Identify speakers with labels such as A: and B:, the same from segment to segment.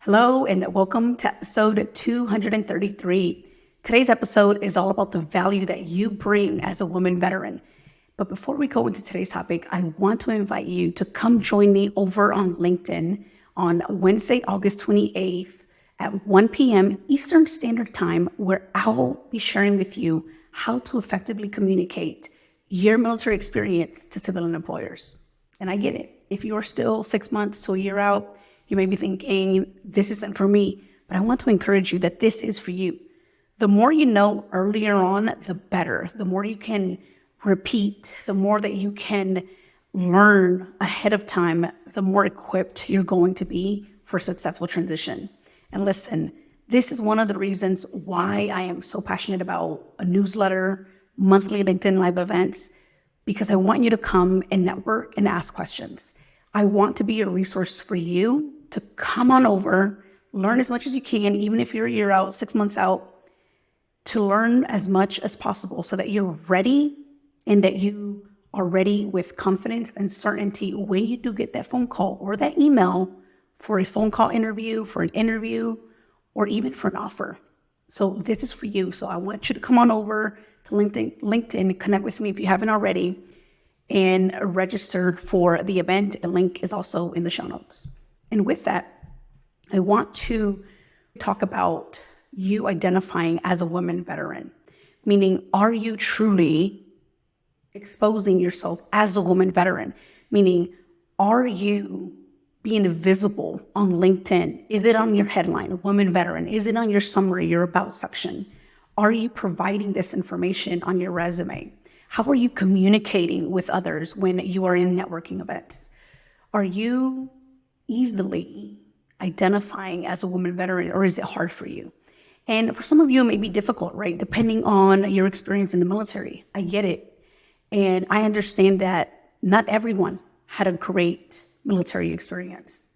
A: Hello and welcome to episode 233. Today's episode is all about the value that you bring as a woman veteran. But before we go into today's topic, I want to invite you to come join me over on LinkedIn on Wednesday, August 28th at 1 p.m. Eastern Standard Time, where I'll be sharing with you how to effectively communicate your military experience to civilian employers. And I get it. If you are still 6 months to a year out, you may be thinking, this isn't for me, but I want to encourage you that this is for you. The more you know earlier on, the better. The more you can repeat, the more that you can learn ahead of time, the more equipped you're going to be for successful transition. And listen, this is one of the reasons why I am so passionate about a newsletter, monthly LinkedIn Live events, because I want you to come and network and ask questions. I want to be a resource for you to come on over, learn as much as you can, even if you're a year out, 6 months out, to learn as much as possible so that you're ready and that you are ready with confidence and certainty when you do get that phone call or that email for a phone call interview, for an interview, or even for an offer. So this is for you. So I want you to come on over to LinkedIn, connect with me if you haven't already, and register for the event. A link is also in the show notes. And with that, I want to talk about you identifying as a woman veteran, meaning, are you truly exposing yourself as a woman veteran? Meaning, are you being visible on LinkedIn? Is it on your headline, woman veteran? Is it on your summary, your about section? Are you providing this information on your resume? How are you communicating with others when you are in networking events? Are you easily identifying as a woman veteran, or is it hard for you? And for some of you, it may be difficult, right? Depending on your experience in the military. I get it. And I understand that not everyone had a great military experience.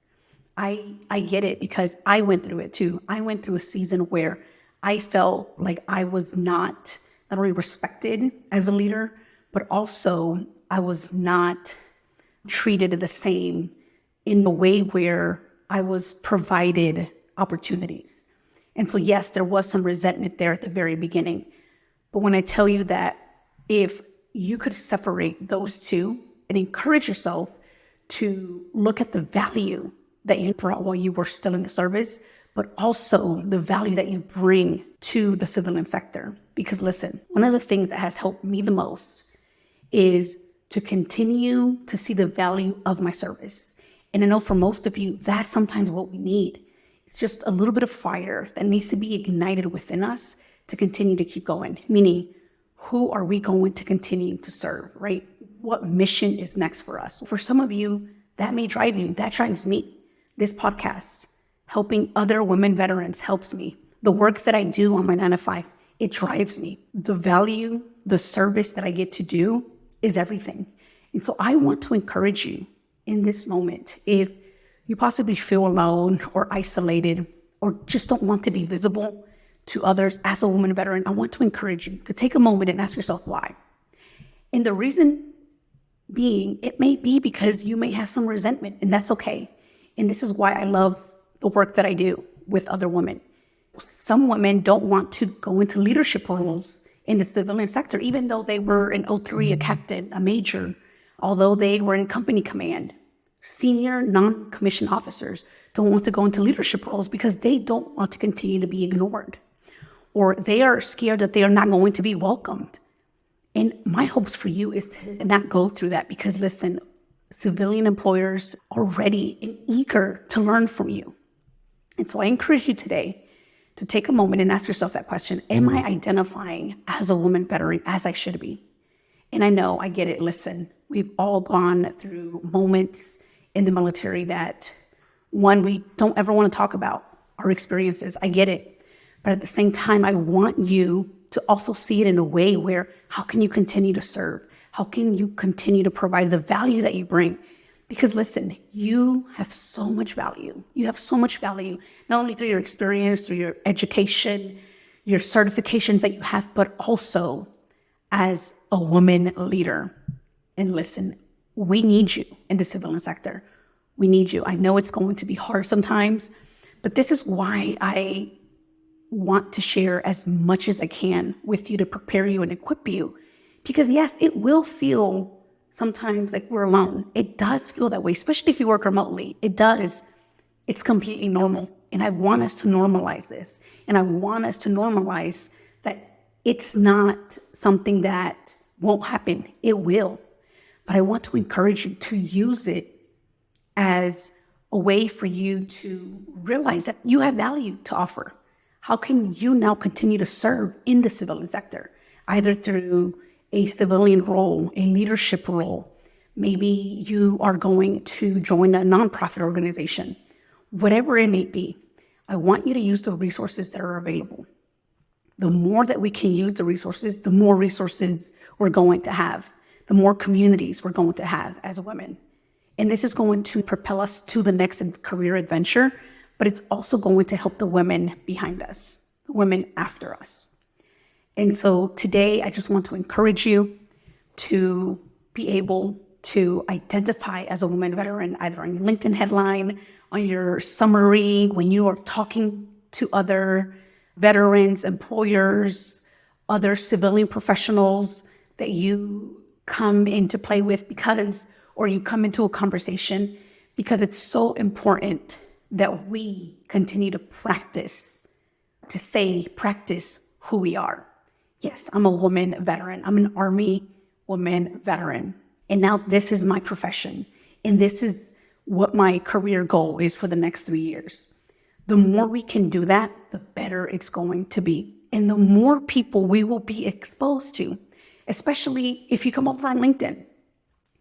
A: I get it because I went through it too. I went through a season where I felt like I was not only respected as a leader, but also I was not treated the same in the way where I was provided opportunities. And so, yes, there was some resentment there at the very beginning. But when I tell you that if you could separate those two and encourage yourself to look at the value that you brought while you were still in the service, but also the value that you bring to the civilian sector. Because listen, one of the things that has helped me the most is to continue to see the value of my service. And I know for most of you, that's sometimes what we need. It's just a little bit of fire that needs to be ignited within us to continue to keep going. Meaning, who are we going to continue to serve, right? What mission is next for us? For some of you, that may drive you. That drives me. This podcast, helping other women veterans, helps me. The work that I do on my 9 to 5, it drives me. The value, the service that I get to do is everything. And so I want to encourage you in this moment, if you possibly feel alone or isolated or just don't want to be visible to others as a woman veteran, I want to encourage you to take a moment and ask yourself why. And the reason being, it may be because you may have some resentment, and that's okay. And this is why I love the work that I do with other women. Some women don't want to go into leadership roles in the civilian sector, even though they were an O3, a captain, a major, although they were in company command. Senior non-commissioned officers don't want to go into leadership roles because they don't want to continue to be ignored, or they are scared that they are not going to be welcomed. And my hopes for you is to not go through that, because listen, civilian employers are ready and eager to learn from you. And so I encourage you today to take a moment and ask yourself that question. Am I identifying as a woman veteran as I should be? And I know, I get it. Listen, we've all gone through moments in the military that, one, we don't ever want to talk about our experiences. I get it. But at the same time, I want you to also see it in a way where, how can you continue to serve? How can you continue to provide the value that you bring? Because listen, you have so much value. You have so much value, not only through your experience, through your education, your certifications that you have, but also as a woman leader. And listen, we need you in the civilian sector. We need you. I know it's going to be hard sometimes, But this is why I want to share as much as I can with you to prepare you and equip you. Because yes, it will feel sometimes like we're alone. It does feel that way, especially if you work remotely. It does. It's completely normal. And I want us to normalize this. And I want us to normalize that it's not something that won't happen. It will. But I want to encourage you to use it as a way for you to realize that you have value to offer. How can you now continue to serve in the civilian sector, either through a civilian role, a leadership role? Maybe you are going to join a nonprofit organization. Whatever it may be, I want you to use the resources that are available. The more that we can use the resources, the more resources we're going to have, the more communities we're going to have as women. And this is going to propel us to the next career adventure, but it's also going to help the women behind us, the women after us. And so today, I just want to encourage you to be able to identify as a woman veteran, either on your LinkedIn headline, on your summary, when you are talking to other veterans, employers, other civilian professionals that you come into play with or you come into a conversation, because it's so important that we continue to practice who we are. Yes, I'm a woman veteran. I'm an Army woman veteran. And now this is my profession. And this is what my career goal is for the next 3 years. The more we can do that, the better it's going to be. And the more people we will be exposed to, especially if you come over on LinkedIn.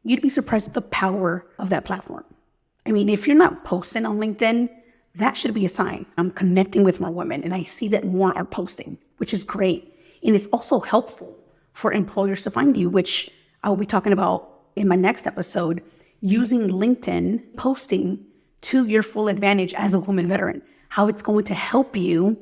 A: You'd be surprised at the power of that platform. I mean, if you're not posting on LinkedIn, that should be a sign. I'm connecting with more women, and I see that more are posting, which is great. And it's also helpful for employers to find you, which I will be talking about in my next episode, using LinkedIn posting to your full advantage as a woman veteran, how it's going to help you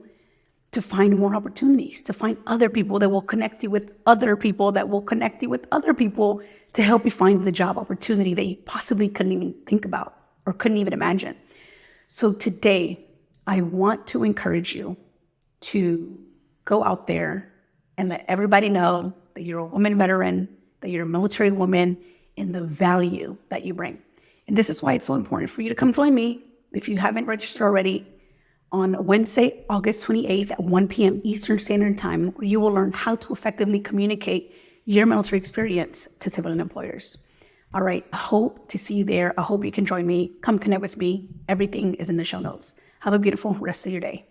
A: to find more opportunities, to find other people that will connect you with other people that will connect you with other people to help you find the job opportunity that you possibly couldn't even think about or couldn't even imagine. So today, I want to encourage you to go out there and let everybody know that you're a woman veteran, that you're a military woman, and the value that you bring. And this is why it's so important for you to come join me, if you haven't registered already, on Wednesday, August 28th at 1 p.m. Eastern Standard Time, where you will learn how to effectively communicate your military experience to civilian employers. All right, I hope to see you there. I hope you can join me. Come connect with me. Everything is in the show notes. Have a beautiful rest of your day.